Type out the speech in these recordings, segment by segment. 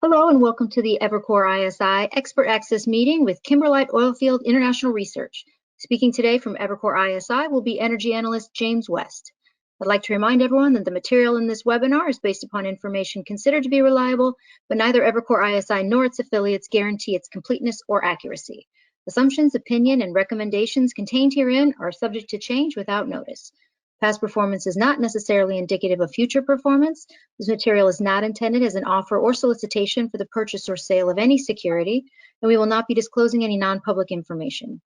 Hello and welcome to the Evercore ISI Expert Access Meeting with Kimberlite Oilfield International Research. Speaking today from Evercore ISI will be energy analyst James West. I'd like to remind everyone that the material in this webinar is based upon information considered to be reliable, but neither Evercore ISI nor its affiliates guarantee its completeness or accuracy. Assumptions, opinion, and recommendations contained herein are subject to change without notice. Past performance is not necessarily indicative of future performance. This material is not intended as an offer or solicitation for the purchase or sale of any security, and we will not be disclosing any non-public information.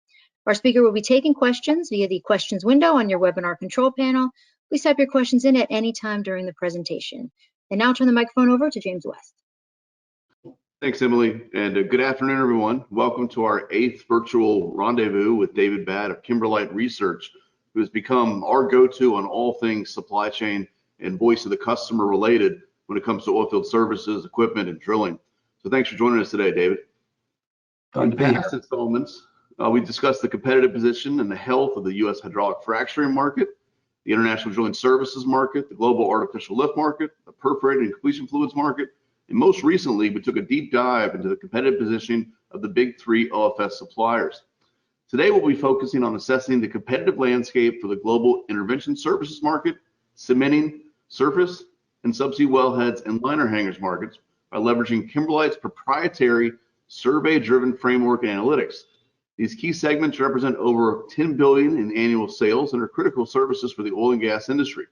Our speaker will be taking questions via the questions window on your webinar control panel. Please type your questions in at any time during the presentation. And now I'll turn the microphone over to James West. Thanks, Emily, and good afternoon, everyone. Welcome to our 8th virtual rendezvous with David Batt of Kimberlite Research, who has become our go-to on all things supply chain and voice of the customer related when it comes to oilfield services, equipment, and drilling. So thanks for joining us today, David. In past installments, we discussed the competitive position and the health of the U.S. hydraulic fracturing market, the international drilling services market, the global artificial lift market, the perforated and completion fluids market, and most recently, we took a deep dive into the competitive positioning of the big three OFS suppliers. Today, we'll be focusing on assessing the competitive landscape for the global intervention services market, cementing, surface, and subsea wellheads and liner hangers markets by leveraging Kimberlite's proprietary survey-driven framework and analytics. These key segments represent over $10 billion in annual sales and are critical services for the oil and gas industry.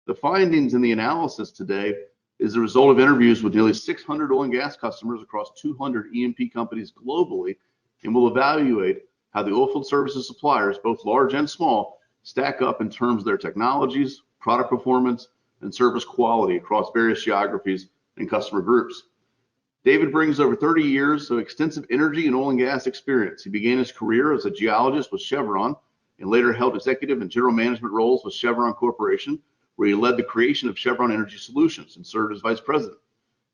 The findings in the analysis today is the result of interviews with nearly 600 oil and gas customers across 200 E&P companies globally, and will evaluate how the oilfield services suppliers, both large and small, stack up in terms of their technologies, product performance, and service quality across various geographies and customer groups. David brings over 30 years of extensive energy and oil and gas experience. He began his career as a geologist with Chevron and later held executive and general management roles with Chevron Corporation, where he led the creation of Chevron Energy Solutions and served as vice president.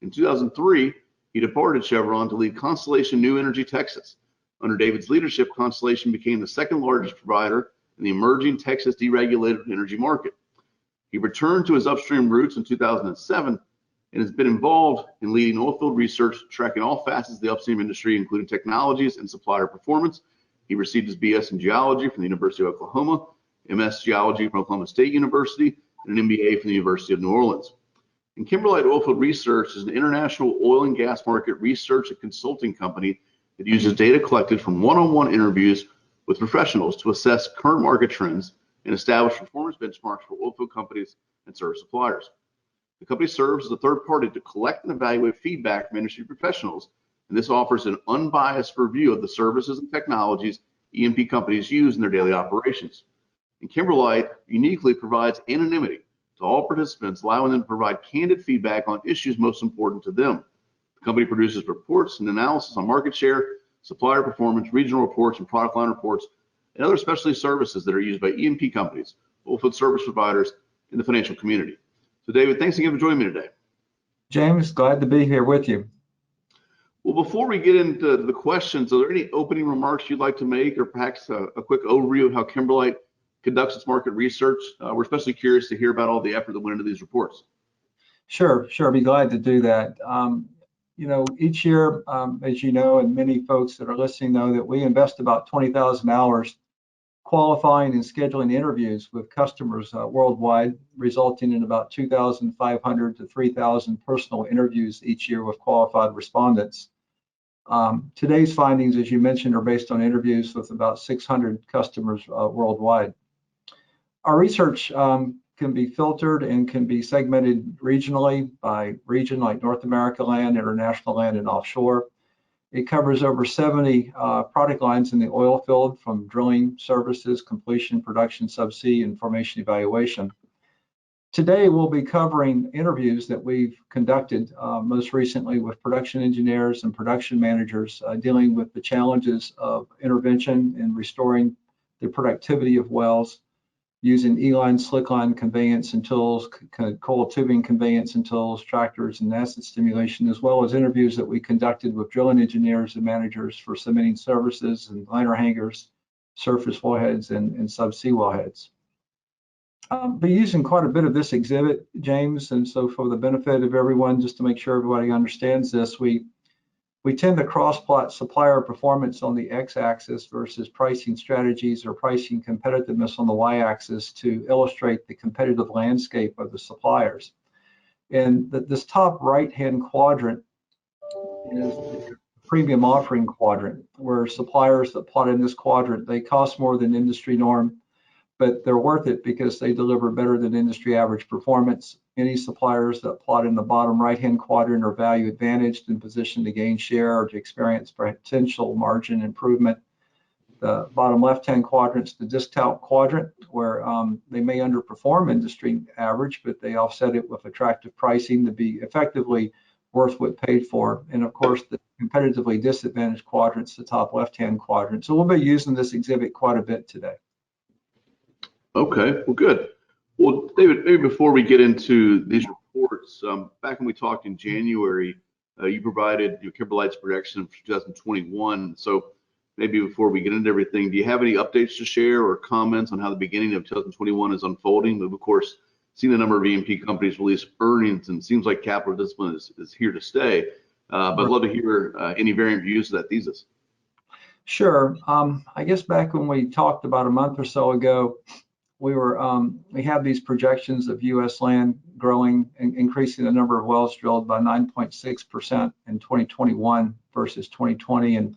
In 2003, he departed Chevron to lead Constellation New Energy Texas. Under David's leadership, Constellation became the second largest provider in the emerging Texas deregulated energy market. He returned to his upstream roots in 2007 and has been involved in leading oilfield research, tracking all facets of the upstream industry, including technologies and supplier performance. He received his BS in geology from the University of Oklahoma, MS geology from Oklahoma State University, and an MBA from the University of New Orleans. And Kimberlite Oilfield Research is an international oil and gas market research and consulting company that uses data collected from one-on-one interviews with professionals to assess current market trends and establish performance benchmarks for oilfield companies and service suppliers. The company serves as a third party to collect and evaluate feedback from industry professionals, and this offers an unbiased review of the services and technologies E&P companies use in their daily operations. And Kimberlite uniquely provides anonymity to all participants, allowing them to provide candid feedback on issues most important to them. The company produces reports and analysis on market share, supplier performance, regional reports, and product line reports, and other specialty services that are used by E&P companies, oilfield service providers, and the financial community. So David, thanks again for joining me today. James, glad to be here with you. Well, before we get into the questions, are there any opening remarks you'd like to make, or perhaps a quick overview of how Kimberlite conducts its market research? We're especially curious to hear about all the effort that went into these reports. Sure, I'd be glad to do that. Each year, as you know, and many folks that are listening know, that we invest about 20,000 hours qualifying and scheduling interviews with customers worldwide, resulting in about 2,500 to 3,000 personal interviews each year with qualified respondents. Today's findings, as you mentioned, are based on interviews with about 600 customers worldwide. Our research can be filtered and can be segmented regionally by region, like North America land, international land, and offshore. It covers over 70 product lines in the oil field, from drilling, services, completion, production, subsea, and formation evaluation. Today, we'll be covering interviews that we've conducted most recently with production engineers and production managers dealing with the challenges of intervention and restoring the productivity of wells, using E-line, slickline conveyance and tools, coiled tubing conveyance and tools, tractors, and acid stimulation, as well as interviews that we conducted with drilling engineers and managers for cementing services and liner hangers, surface wellheads, and subsea wellheads. Be using quite a bit of this exhibit, James, and so for the benefit of everyone, just to make sure everybody understands this, we tend to cross-plot supplier performance on the x-axis versus pricing strategies or pricing competitiveness on the y-axis to illustrate the competitive landscape of the suppliers. And this top right-hand quadrant is the premium offering quadrant, where suppliers that plot in this quadrant, they cost more than industry norm, but they're worth it because they deliver better than industry average performance. Any suppliers that plot in the bottom right-hand quadrant are value advantaged and positioned to gain share or to experience potential margin improvement. The bottom left-hand quadrant is the discount quadrant, where they may underperform industry average, but they offset it with attractive pricing to be effectively worth what paid for. And of course, the competitively disadvantaged quadrant's the top left-hand quadrant. So we'll be using this exhibit quite a bit today. Okay, well, good. Well, David, maybe before we get into these reports, back when we talked in January, you provided Kimberlite's projection for 2021. So maybe before we get into everything, do you have any updates to share or comments on how the beginning of 2021 is unfolding? We've, of course, seen a number of E&P companies release earnings, and it seems like capital discipline is here to stay. But I'd love to hear any variant views of that thesis. Sure. I guess back when we talked about a month or so ago, we have these projections of U.S. land growing and increasing the number of wells drilled by 9.6% in 2021 versus 2020, and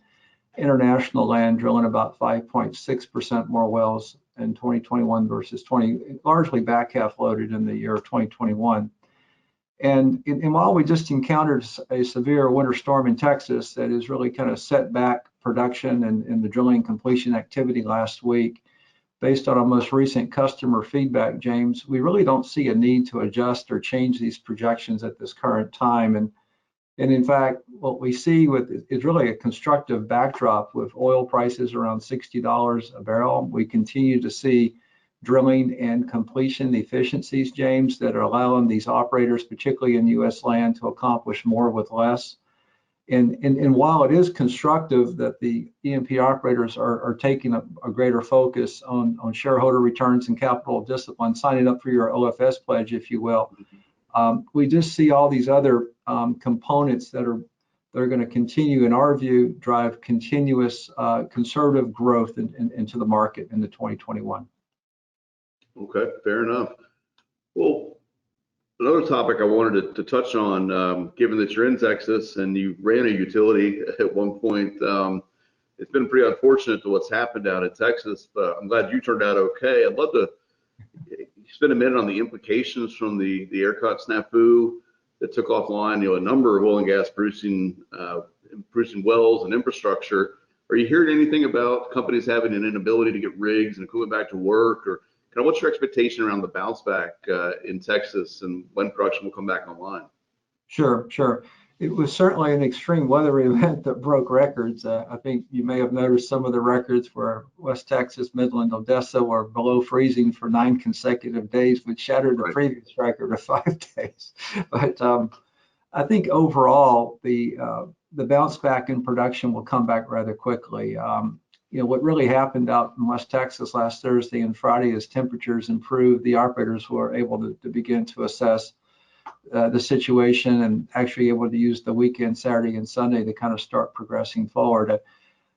international land drilling about 5.6% more wells in 2021 versus 20, largely back half loaded in the year of 2021. And while we just encountered a severe winter storm in Texas that has really kind of set back production and the drilling completion activity last week, based on our most recent customer feedback, James, we really don't see a need to adjust or change these projections at this current time. And in fact, what we see is really a constructive backdrop with oil prices around $60 a barrel. We continue to see drilling and completion efficiencies, James, that are allowing these operators, particularly in U.S. land, to accomplish more with less. And while it is constructive that the E&P operators are taking a greater focus on shareholder returns and capital discipline, signing up for your OFS pledge, if you will, we just see all these other components that are going to continue, in our view, drive continuous conservative growth into the market into 2021. Okay, fair enough. Well, another topic I wanted to touch on, given that you're in Texas and you ran a utility at one point, it's been pretty unfortunate to what's happened out in Texas, but I'm glad you turned out okay. I'd love to spend a minute on the implications from the ERCOT snafu that took offline, a number of oil and gas producing wells and infrastructure. Are you hearing anything about companies having an inability to get rigs and equipment back to work, or kind of what's your expectation around the bounce back in Texas and when production will come back online? Sure. It was certainly an extreme weather event that broke records. I think you may have noticed some of the records where West Texas, Midland, Odessa were below freezing for 9 consecutive days, which shattered the previous record of 5 days. But I think overall, the bounce back in production will come back rather quickly. What really happened out in West Texas last Thursday and Friday, as temperatures improved, the operators were able to begin to assess the situation and actually able to use the weekend, Saturday and Sunday, to kind of start progressing forward.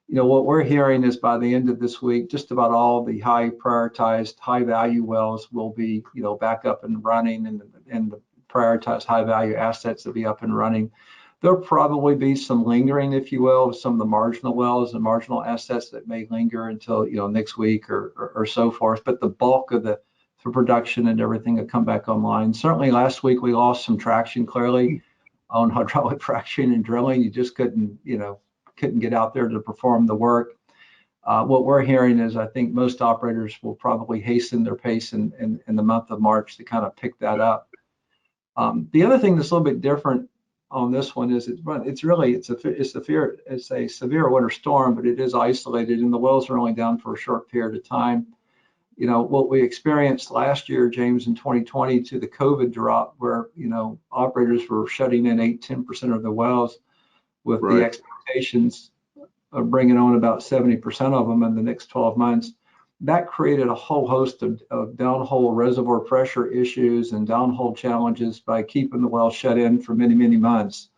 What we're hearing is by the end of this week, just about all the high prioritized, high value wells will be, back up and running, and the prioritized high value assets will be up and running. There'll probably be some lingering, if you will, of some of the marginal wells and marginal assets that may linger until next week or so forth. But the bulk of the production and everything will come back online. Certainly last week we lost some traction clearly on hydraulic fracturing and drilling. You just couldn't get out there to perform the work. What we're hearing is I think most operators will probably hasten their pace in the month of March to kind of pick that up. The other thing that's a little bit different on this one is it's a severe winter storm, but it is isolated and the wells are only down for a short period of time. What we experienced last year, James, in 2020 to the COVID drop, where operators were shutting in 8-10% of the wells with the expectations of bringing on about 70% of them in the next 12 months. that created a whole host of downhole reservoir pressure issues and downhole challenges by keeping the well shut in for many, many months.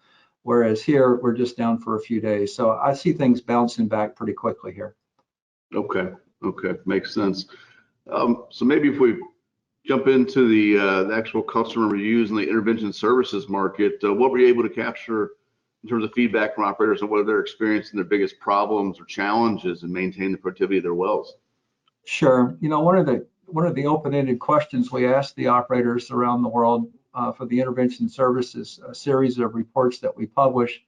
Whereas here, we're just down for a few days. So I see things bouncing back pretty quickly here. Okay, makes sense. So maybe if we jump into the actual customer reviews and the intervention services market, what were you able to capture in terms of feedback from operators and what are their experiencing their biggest problems or challenges in maintaining the productivity of their wells? Sure. One of the open-ended questions we ask the operators around the world for the intervention services series of reports that we publish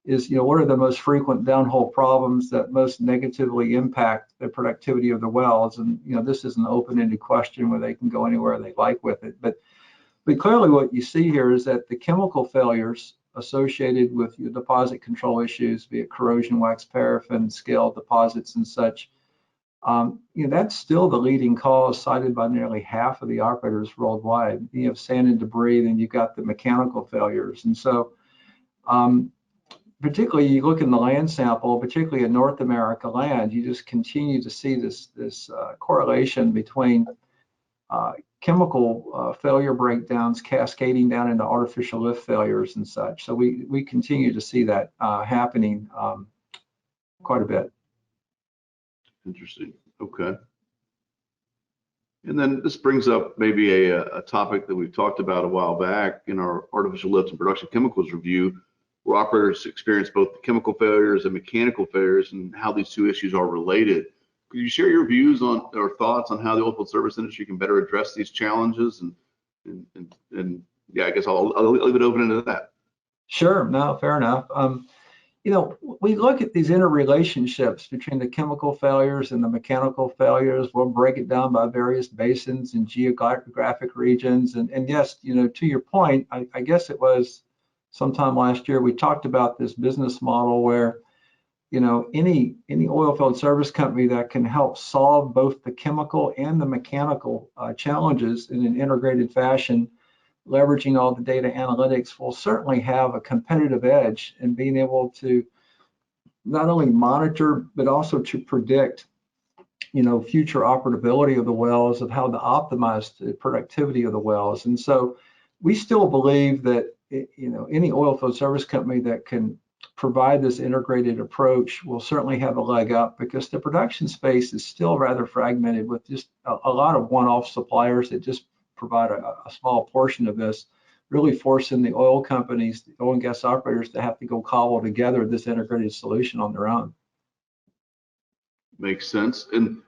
is, what are the most frequent downhole problems that most negatively impact the productivity of the wells? And, this is an open-ended question where they can go anywhere they like with it. But clearly what you see here is that the chemical failures associated with your deposit control issues, be it corrosion, wax, paraffin, scale deposits and such, that's still the leading cause cited by nearly half of the operators worldwide. You have sand and debris, then you've got the mechanical failures. And so particularly you look in the land sample, particularly in North America land, you just continue to see this correlation between chemical failure breakdowns cascading down into artificial lift failures and such. So we continue to see that happening quite a bit. Interesting. Okay. And then this brings up maybe a topic that we've talked about a while back in our artificial lift and production chemicals review, where operators experience both the chemical failures and mechanical failures and how these two issues are related. Could you share your views on or thoughts on how the oilfield service industry can better address these challenges? And yeah, I guess I'll leave it open into that. Sure. No, fair enough. We look at these interrelationships between the chemical failures and the mechanical failures. We'll break it down by various basins and geographic regions. And yes, to your point, I guess it was sometime last year, we talked about this business model where, any oilfield service company that can help solve both the chemical and the mechanical challenges in an integrated fashion, leveraging all the data analytics, will certainly have a competitive edge in being able to not only monitor, but also to predict, future operability of the wells, of how to optimize the productivity of the wells. And so we still believe that, any oilfield service company that can provide this integrated approach will certainly have a leg up, because the production space is still rather fragmented with just a lot of one-off suppliers that just provide a small portion of this, really forcing the oil companies, the oil and gas operators, to have to go cobble together this integrated solution on their own. Makes sense. And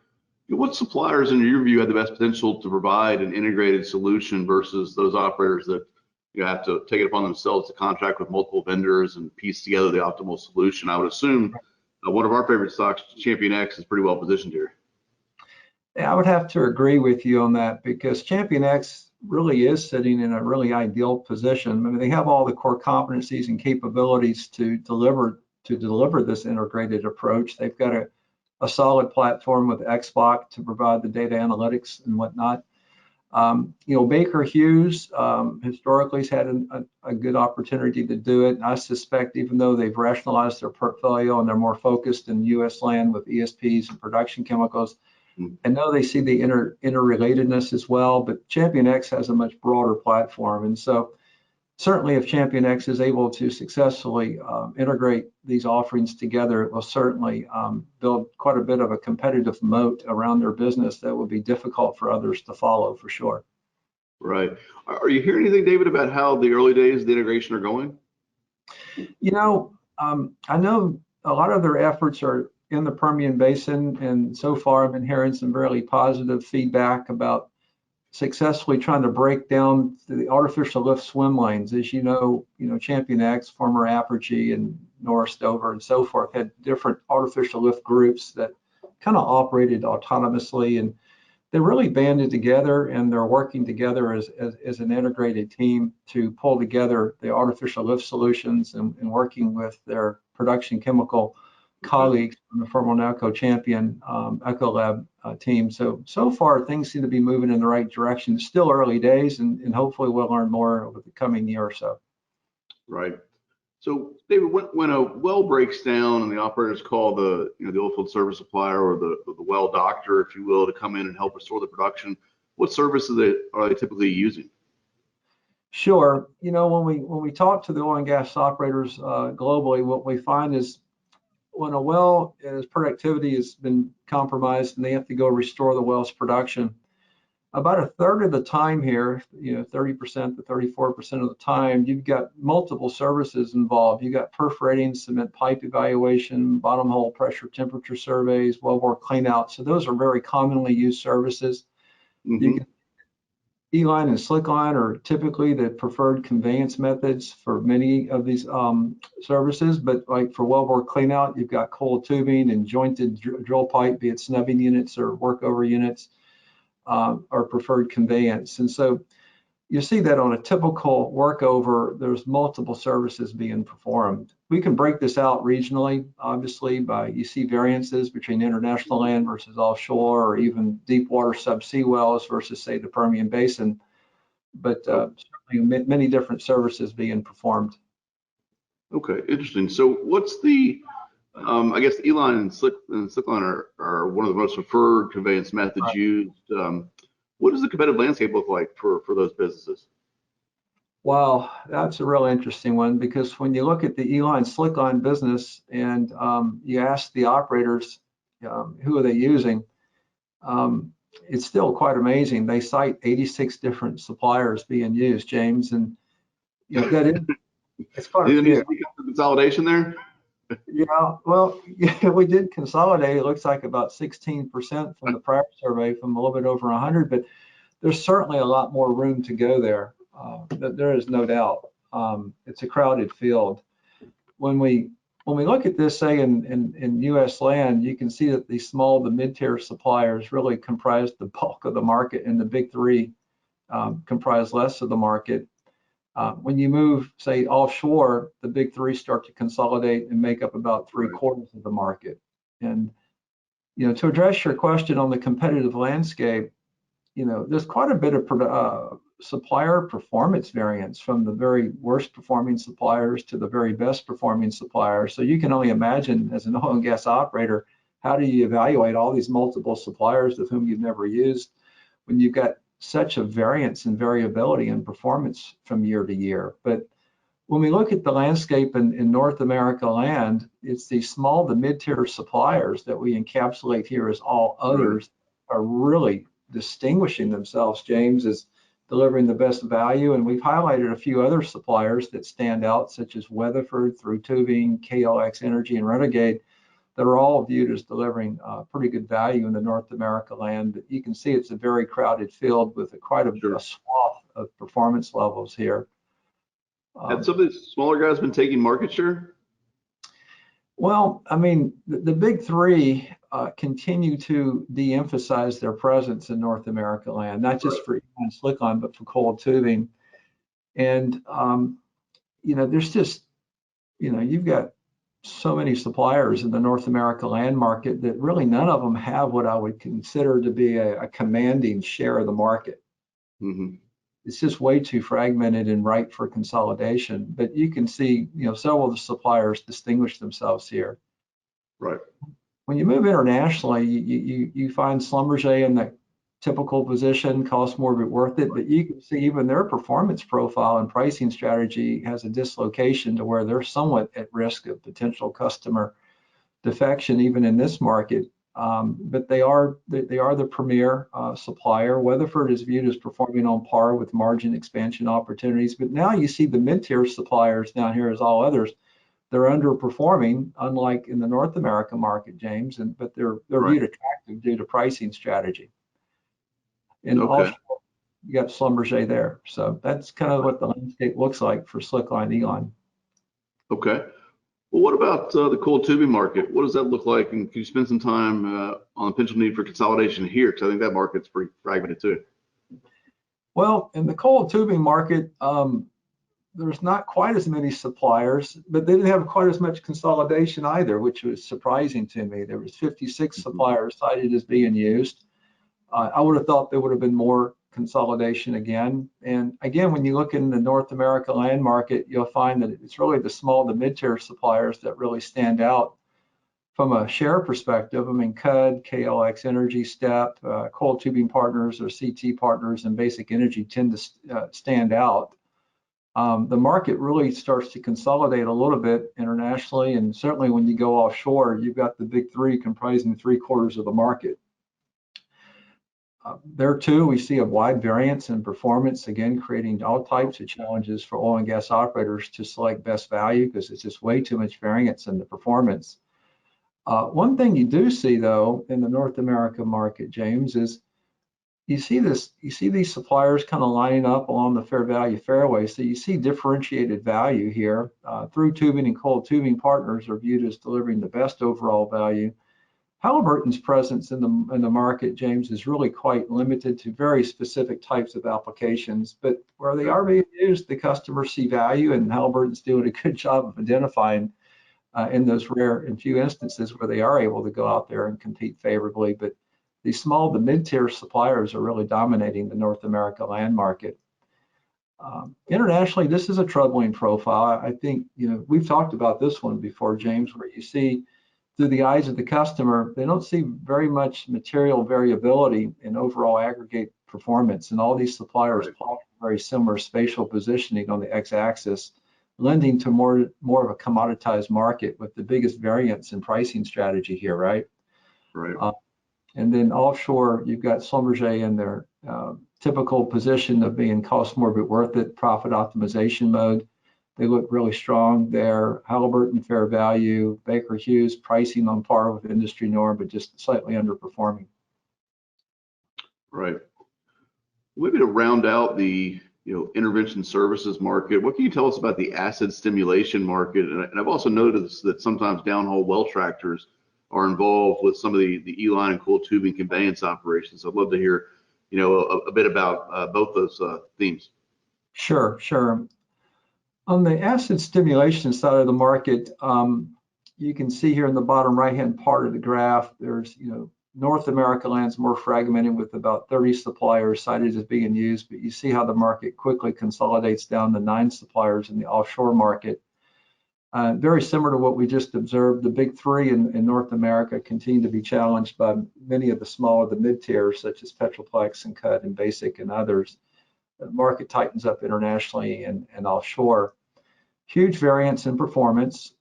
what suppliers, in your view, have the best potential to provide an integrated solution versus those operators that have to take it upon themselves to contract with multiple vendors and piece together the optimal solution? I would assume one of our favorite stocks, ChampionX, is pretty well positioned here. Yeah, I would have to agree with you on that, because ChampionX really is sitting in a really ideal position. I mean, they have all the core competencies and capabilities to deliver this integrated approach. They've got a solid platform with XBOC to provide the data analytics and whatnot. Baker Hughes historically has had a good opportunity to do it. And I suspect, even though they've rationalized their portfolio and they're more focused in U.S. land with ESPs and production chemicals, I know they see the interrelatedness as well, but ChampionX has a much broader platform. And so certainly if ChampionX is able to successfully integrate these offerings together, it will certainly build quite a bit of a competitive moat around their business that will be difficult for others to follow, for sure. Right. Are you hearing anything, David, about how the early days of the integration are going? I know a lot of their efforts are in the Permian Basin, and so far I've been hearing some really positive feedback about successfully trying to break down the artificial lift swim lanes. As you know, ChampionX, former Apergy, and Norris Dover and so forth had different artificial lift groups that kind of operated autonomously, and they really banded together and they're working together as an integrated team to pull together the artificial lift solutions and working with their production chemical colleagues from the former NALCO Champion Ecolab team. So far, things seem to be moving in the right direction. It's still early days, and hopefully we'll learn more over the coming year or so. Right. So, David, when a well breaks down and the operators call the the oilfield service supplier or the well doctor, if you will, to come in and help restore the production, what services are they typically using? Sure. When we talk to the oil and gas operators globally, what we find is when a well, its productivity has been compromised and they have to go restore the well's production, about a third of the time here, 30% to 34% of the time, you've got multiple services involved. You've got perforating, cement pipe evaluation, bottom hole pressure temperature surveys, wellbore cleanout. So those are very commonly used services. Mm-hmm. E-line and slickline are typically the preferred conveyance methods for many of these services, but like for wellbore cleanout, you've got coiled tubing and jointed drill pipe, be it snubbing units or workover units, are preferred conveyance. And so you see that on a typical workover, there's multiple services being performed. We can break this out regionally, obviously, you see variances between international land versus offshore, or even deep water subsea wells versus, say, the Permian Basin, but certainly many different services being performed. Okay, interesting. So what's the, I guess the E-line and slickline are one of the most preferred conveyance methods used. What does the competitive landscape look like for those businesses? Wow, that's a real interesting one, because when you look at the E-line slickline business and you ask the operators who are they using, it's still quite amazing. They cite 86 different suppliers being used, James, and that is, it's quite a few. Consolidation there? Yeah, well, we did consolidate. It looks like about 16% from the prior survey, from a little bit over 100, but there's certainly a lot more room to go there. There is no doubt. It's a crowded field. When we look at this, say in U.S. land, you can see that these small to mid-tier suppliers really comprise the bulk of the market, and the big three comprise less of the market. When you move, say, offshore, the big three start to consolidate and make up about 3/4 of the market. And to address your question on the competitive landscape, there's quite a bit of supplier performance variance, from the very worst performing suppliers to the very best performing suppliers. So you can only imagine, as an oil and gas operator, how do you evaluate all these multiple suppliers with whom you've never used when you've got such a variance and variability in performance from year to year. But when we look at the landscape in North America land, it's these small to mid-tier suppliers that we encapsulate here as all others are really distinguishing themselves, James, as delivering the best value. And we've highlighted a few other suppliers that stand out, such as Weatherford, Through Tubing, KLX Energy, and Renegade, that are all viewed as delivering pretty good value in the North America land. But you can see it's a very crowded field with quite a swath of performance levels here. Have some of these smaller guys been taking market share? Well, I mean, the big three continue to de-emphasize their presence in North America land, not just for E-line slickline, but for coiled tubing. And there's just, you've got so many suppliers in the North America land market that really none of them have what I would consider to be a commanding share of the market. Mm-hmm. It's just way too fragmented and ripe for consolidation. But you can see, several of the suppliers distinguish themselves here. Right. When you move internationally, you find Schlumberger in the typical position, cost more but worth it. But you can see even their performance profile and pricing strategy has a dislocation to where they're somewhat at risk of potential customer defection, even in this market. But they are the premier supplier. Weatherford is viewed as performing on par with margin expansion opportunities. But now you see the mid-tier suppliers down here as all others. They're underperforming, unlike in the North America market, James. But they're viewed attractive due to pricing strategy. And also, you got Schlumberger there. So that's kind of what the landscape looks like for slickline, E-line. Okay. Well, what about the coiled tubing market? What does that look like? And can you spend some time on the potential need for consolidation here? Because I think that market's pretty fragmented too. Well, in the coiled tubing market, there's not quite as many suppliers, but they didn't have quite as much consolidation either, which was surprising to me. There was 56 suppliers cited as being used. I would have thought there would have been more consolidation again. And again, when you look in the North America land market, you'll find that it's really the small to mid-tier suppliers that really stand out from a share perspective. I mean, CUD, KLX Energy, STEP, Coiled Tubing Partners or CT Partners, and Basic Energy tend to stand out. The market really starts to consolidate a little bit internationally, and certainly when you go offshore, you've got the big three comprising 3/4 of the market. There too, we see a wide variance in performance, again, creating all types of challenges for oil and gas operators to select best value because it's just way too much variance in the performance. One thing you do see though in the North America market, James, is you see these suppliers kind of lining up along the fair value fairway. So you see differentiated value here. Through Tubing and Coiled Tubing Partners are viewed as delivering the best overall value. Halliburton's presence in the market, James, is really quite limited to very specific types of applications, but where they are being used, the customers see value, and Halliburton's doing a good job of identifying in those rare and few instances where they are able to go out there and compete favorably. But the small to mid-tier suppliers are really dominating the North America land market. Internationally, this is a troubling profile. I think, we've talked about this one before, James, where you see through the eyes of the customer, they don't see very much material variability in overall aggregate performance. And all these suppliers plot very similar spatial positioning on the x-axis, lending to more of a commoditized market with the biggest variance in pricing strategy here, right? Right. And then offshore, you've got Schlumberger in their typical position of being cost more but worth it, profit optimization mode. They look really strong there. Halliburton fair value, Baker Hughes pricing on par with industry norm, but just slightly underperforming. Right. Maybe to round out the intervention services market, what can you tell us about the acid stimulation market? And I've also noticed that sometimes downhole well tractors are involved with some of the E-line and coiled tubing conveyance operations. I'd love to hear a bit about both those themes. Sure. On the acid stimulation side of the market, you can see here in the bottom right-hand part of the graph, there's, North America land's more fragmented with about 30 suppliers cited as being used, but you see how the market quickly consolidates down to 9 suppliers in the offshore market. Very similar to what we just observed, the big three in North America continue to be challenged by many of the smaller, the mid-tiers, such as Petroplex and CUD and Basic and others. The market tightens up internationally and offshore. Huge variance in performance.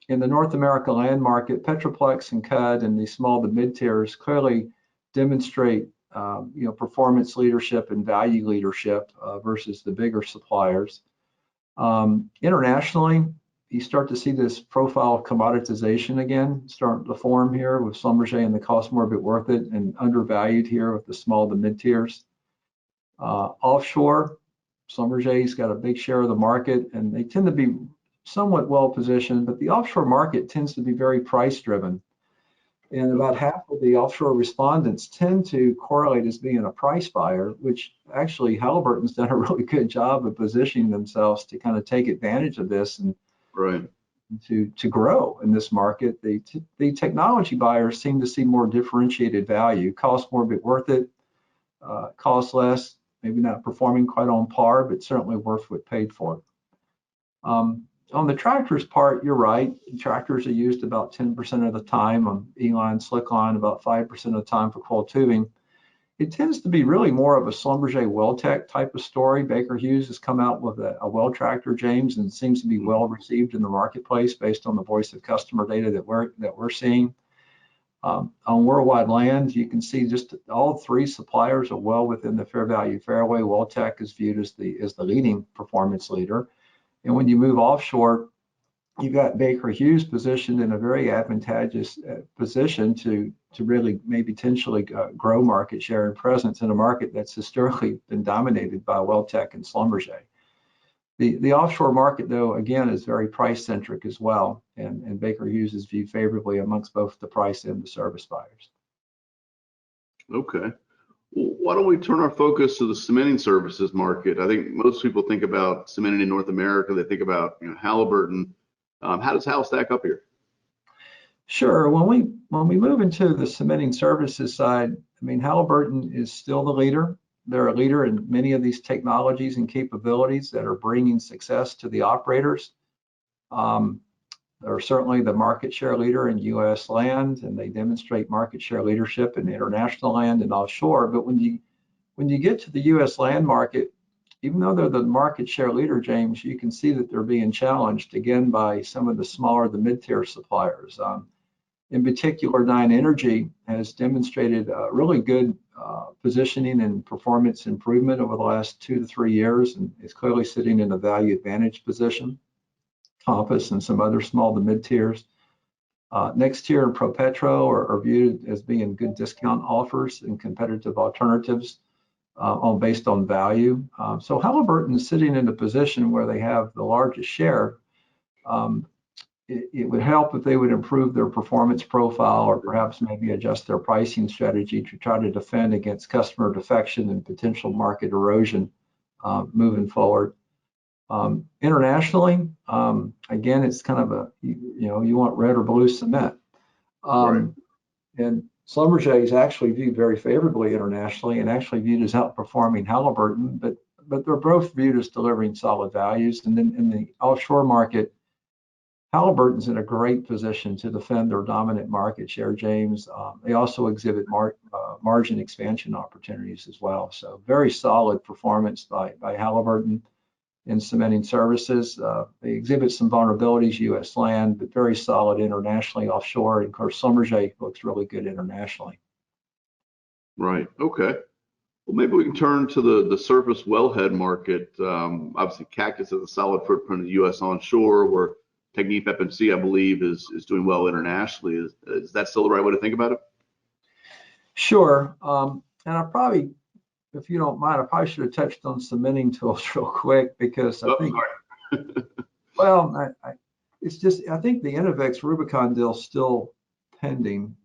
In the North America land market, Petroplex and CUD and the small to mid-tiers clearly demonstrate performance leadership and value leadership versus the bigger suppliers. Internationally, you start to see this profile of commoditization again start to form here with Schlumberger and the cost more but worth it, and undervalued here with the small to mid-tiers. Offshore, Schlumberger's got a big share of the market, and they tend to be somewhat well positioned, but the offshore market tends to be very price driven. And about half of the offshore respondents tend to correlate as being a price buyer, which actually Halliburton's done a really good job of positioning themselves to kind of take advantage of this and to grow in this market. The technology buyers seem to see more differentiated value, cost more but worth it, cost less, maybe not performing quite on par, but certainly worth what paid for. On the tractors part, you're right. Tractors are used about 10% of the time on E-line, slick line, about 5% of the time for coiled tubing. It tends to be really more of a Schlumberger WellTech type of story. Baker Hughes has come out with a well tractor, James, and seems to be well received in the marketplace based on the voice of customer data that we're seeing. On worldwide land, you can see just all 3 suppliers are well within the fair value fairway. WellTech is viewed as the leading performance leader. And when you move offshore, you've got Baker Hughes positioned in a very advantageous position to really maybe potentially grow market share and presence in a market that's historically been dominated by WellTech and Schlumberger. The offshore market, though, again, is very price centric as well, and Baker Hughes is viewed favorably amongst both the price and the service buyers. Okay. Well, why don't we turn our focus to the cementing services market? I think most people think about cementing in North America. They think about Halliburton. How does Hal stack up here? Sure. When we move into the cementing services side, I mean, Halliburton is still the leader. They're a leader in many of these technologies and capabilities that are bringing success to the operators. They're certainly the market share leader in U.S. land, and they demonstrate market share leadership in international land and offshore. But when you get to the U.S. land market, even though they're the market share leader, James, you can see that they're being challenged again by some of the smaller, the mid-tier suppliers. In particular, Nine Energy has demonstrated really good positioning and performance improvement over the last 2 to 3 years, and is clearly sitting in a value advantage position. Compass and some other small to mid-tiers. Next tier and ProPetro are viewed as being good discount offers and competitive alternatives based on value. So Halliburton is sitting in a position where they have the largest share. It would help if they would improve their performance profile, or perhaps maybe adjust their pricing strategy to try to defend against customer defection and potential market erosion moving forward. Internationally, again, it's kind of you want red or blue cement. Right. And Schlumberger is actually viewed very favorably internationally, and actually viewed as outperforming Halliburton, but they're both viewed as delivering solid values. And then in the offshore market, Halliburton's in a great position to defend their dominant market share, James. They also exhibit margin expansion opportunities as well. So very solid performance by Halliburton in cementing services. They exhibit some vulnerabilities U.S. land, but very solid internationally offshore. And of course, Schlumberger looks really good internationally. Right. Okay. Well, maybe we can turn to the surface wellhead market. Obviously, Cactus has a solid footprint in the U.S. onshore, where TechnipFMC, I believe, is doing well internationally. Is that still the right way to think about it? Sure. And I probably, if you don't mind, I probably should have touched on cementing tools real quick, because I think, well, it's just, I think the Innovex Rubicon deal is still pending.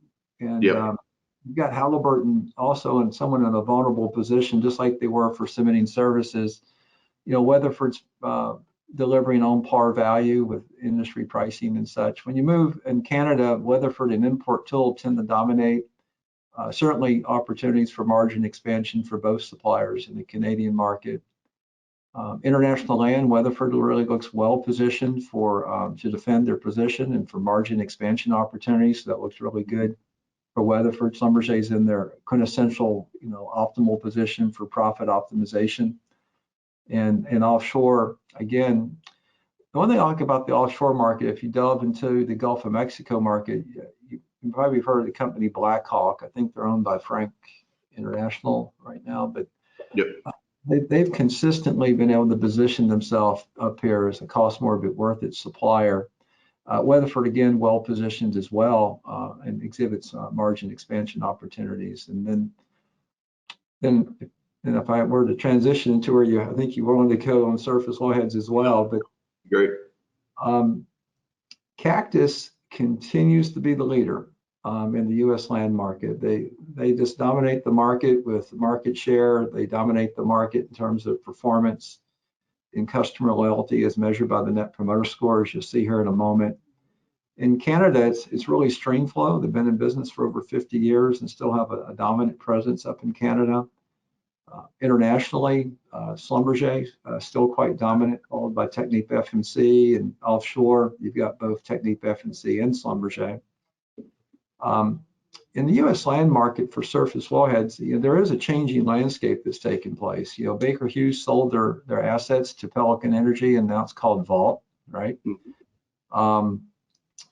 And you've got Halliburton also in someone in a vulnerable position, just like they were for cementing services. Weatherford's delivering on par value with industry pricing and such. When you move in Canada, Weatherford and Import Tool tend to dominate. Certainly opportunities for margin expansion for both suppliers in the Canadian market. International land, Weatherford really looks well positioned to defend their position and for margin expansion opportunities. So that looks really good for Weatherford. Schlumberger is in their quintessential, optimal position for profit optimization. And offshore, again, the one thing I like about the offshore market, if you delve into the Gulf of Mexico market, you probably heard of the company Blackhawk. I think they're owned by Frank International right now, but they've consistently been able to position themselves up here as a cost more but worth it supplier. Weatherford, again, well positioned as well, and exhibits margin expansion opportunities. And then if I were to transition into where I think you wanted to go on surface wellheads as well, but great. Cactus continues to be the leader in the U.S. land market. They just dominate the market with market share. They dominate the market in terms of performance and customer loyalty as measured by the Net Promoter Score, as you'll see here in a moment. In Canada, it's really StreamFlow. They've been in business for over 50 years and still have a dominant presence up in Canada. Internationally, Schlumberger still quite dominant, followed by TechnipFMC, and offshore, you've got both TechnipFMC and Schlumberger. In the U.S. land market for surface wellheads, there is a changing landscape that's taking place. Baker Hughes sold their assets to Pelican Energy, and now it's called Vault, right?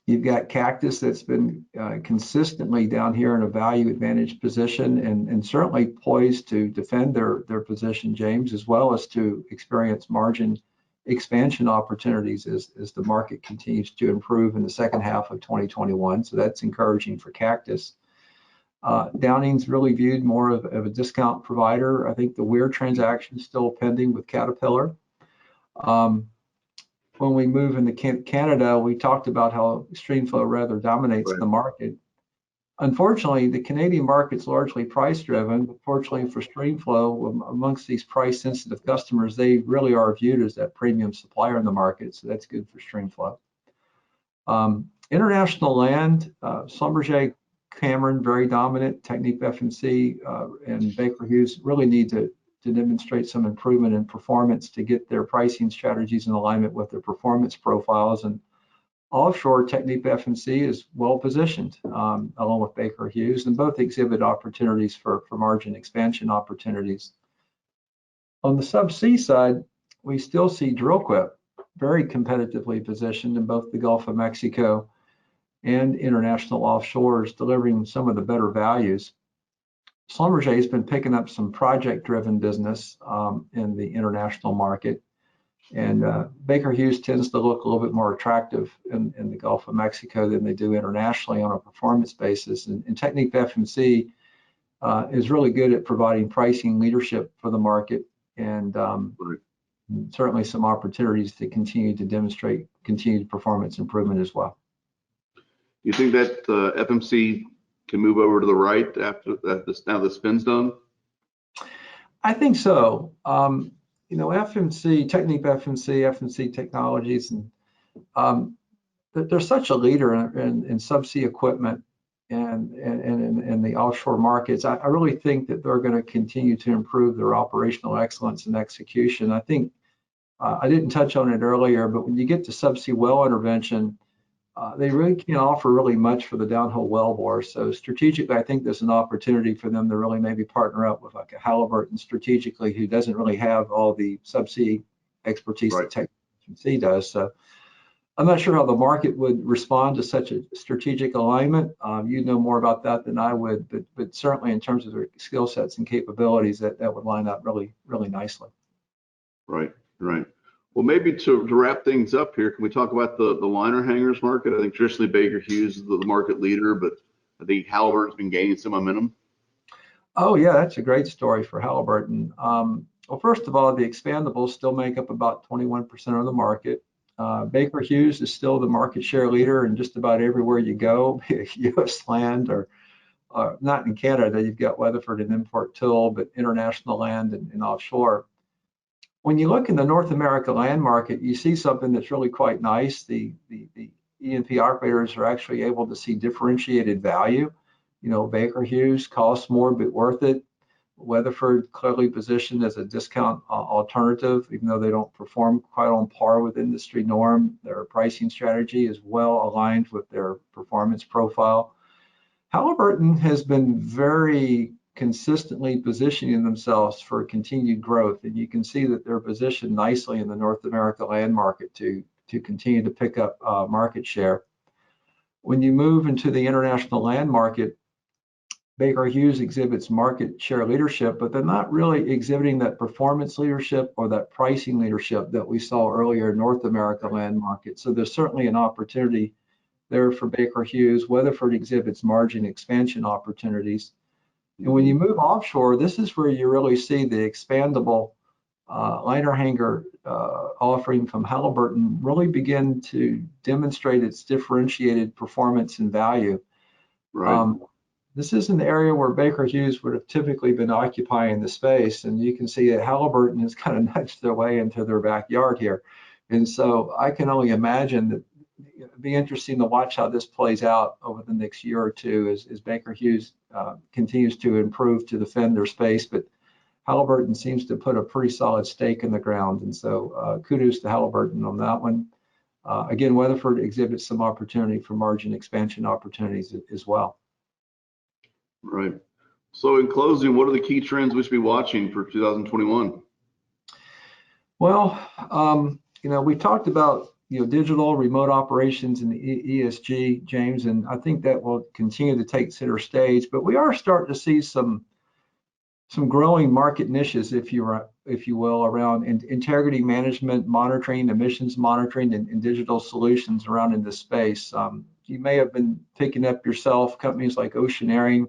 You've got Cactus that's been consistently down here in a value advantage position, and certainly poised to defend their position, James, as well as to experience margin expansion opportunities as the market continues to improve in the second half of 2021. So that's encouraging for Cactus. Downing's really viewed more of a discount provider. I think the Weir transaction is still pending with Caterpillar. When we move into Canada, we talked about how StreamFlow rather dominates the market. Unfortunately, the Canadian market's largely price driven, but fortunately for StreamFlow, amongst these price sensitive customers, they really are viewed as that premium supplier in the market. So that's good for StreamFlow. International land, Schlumberger Cameron, very dominant. Technip FMC and Baker Hughes really need to demonstrate some improvement in performance to get their pricing strategies in alignment with their performance profiles. And offshore, Technip FMC is well positioned along with Baker Hughes, and both exhibit opportunities for margin expansion opportunities. On the subsea side, we still see Drillquip very competitively positioned in both the Gulf of Mexico and international offshores, delivering some of the better values. Schlumberger has been picking up some project-driven business in the international market, and Baker Hughes tends to look a little bit more attractive in the Gulf of Mexico than they do internationally on a performance basis. And Technip FMC is really good at providing pricing leadership for the market, and certainly some opportunities to continue to demonstrate continued performance improvement as well. You think that FMC can move over to the right after that, now the spin's done? I think so. You know, FMC, Technip FMC, FMC Technologies, and they're such a leader in subsea equipment and in the offshore markets. I really think that they're going to continue to improve their operational excellence and execution. I think I didn't touch on it earlier, but when you get to subsea well intervention, they really can't offer really much for the downhole wellbore. So strategically, I think there's an opportunity for them to really maybe partner up with like a Halliburton strategically, who doesn't really have all the subsea expertise that TechnipFMC does. So I'm not sure how the market would respond to such a strategic alignment. You know more about that than I would, but certainly in terms of their skill sets and capabilities, that would line up really, really nicely. Right. Well, maybe to wrap things up here, can we talk about the liner hangers market? I think traditionally Baker Hughes is the market leader, but I think Halliburton's been gaining some momentum. Oh yeah, that's a great story for Halliburton. Well, first of all, the expandables still make up about 21% of the market. Baker Hughes is still the market share leader in just about everywhere you go, U.S. land or not in Canada. You've got Weatherford and Import Tool, but international land and offshore. When you look in the North America land market, you see something that's really quite nice. The E&P operators are actually able to see differentiated value. You know, Baker Hughes costs more, but worth it. Weatherford clearly positioned as a discount alternative, even though they don't perform quite on par with industry norm. Their pricing strategy is well aligned with their performance profile. Halliburton has been very consistently positioning themselves for continued growth, and you can see that they're positioned nicely in the North America land market to continue to pick up market share. When you move into the international land market, Baker Hughes exhibits market share leadership, but they're not really exhibiting that performance leadership or that pricing leadership that we saw earlier in North America land market. So there's certainly an opportunity there for Baker Hughes. Weatherford exhibits margin expansion opportunities. And when you move offshore, this is where you really see the expandable liner hanger offering from Halliburton really begin to demonstrate its differentiated performance and value. Right. This is an area where Baker Hughes would have typically been occupying the space, and you can see that Halliburton has kind of nudged their way into their backyard here. And so I can only imagine that it'd be interesting to watch how this plays out over the next year or two as Baker Hughes continues to improve to defend their space. But Halliburton seems to put a pretty solid stake in the ground. And so kudos to Halliburton on that one. Again, Weatherford exhibits some opportunity for margin expansion opportunities as well. Right. So in closing, what are the key trends we should be watching for 2021? Well, you know, we talked about digital remote operations and the ESG, James, and I think that will continue to take center stage. But we are starting to see some growing market niches, if you will, around integrity management, monitoring, emissions monitoring, and digital solutions around in this space. You may have been picking up yourself. Companies like Oceaneering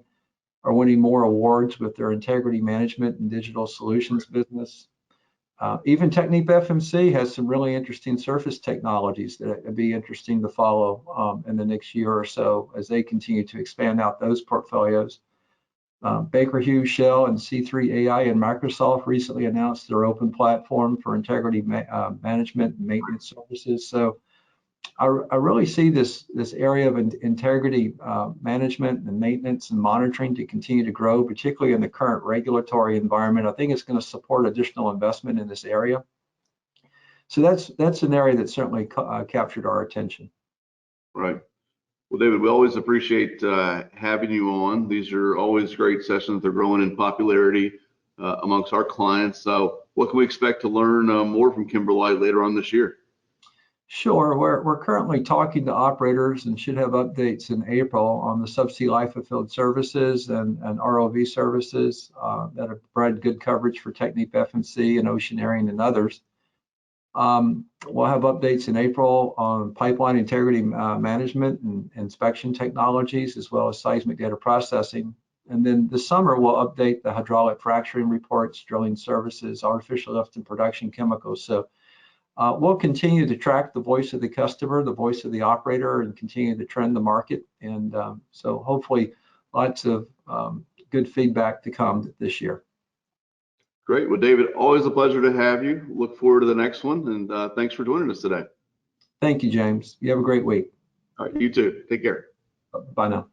are winning more awards with their integrity management and digital solutions business. Even Technip FMC has some really interesting surface technologies that would be interesting to follow in the next year or so as they continue to expand out those portfolios. Baker Hughes, Shell, and C3 AI and Microsoft recently announced their open platform for integrity management and maintenance services. So I really see this area of integrity management and maintenance and monitoring to continue to grow, particularly in the current regulatory environment. I think it's going to support additional investment in this area. So that's an area that certainly captured our attention. Right. Well, David, we always appreciate having you on. These are always great sessions. They're growing in popularity amongst our clients. So what can we expect to learn more from Kimberlite later on this year? Sure. We're currently talking to operators and should have updates in April on the subsea life of field services and ROV services that have provided good coverage for Technip FMC and Oceaneering and others. We'll have updates in April on pipeline integrity management and inspection technologies, as well as seismic data processing. And then this summer, we'll update the hydraulic fracturing reports, drilling services, artificial lift and production chemicals. So we'll continue to track the voice of the customer, the voice of the operator, and continue to trend the market. And so hopefully lots of good feedback to come this year. Great. Well, David, always a pleasure to have you. Look forward to the next one. And thanks for joining us today. Thank you, James. You have a great week. All right. You too. Take care. Bye now.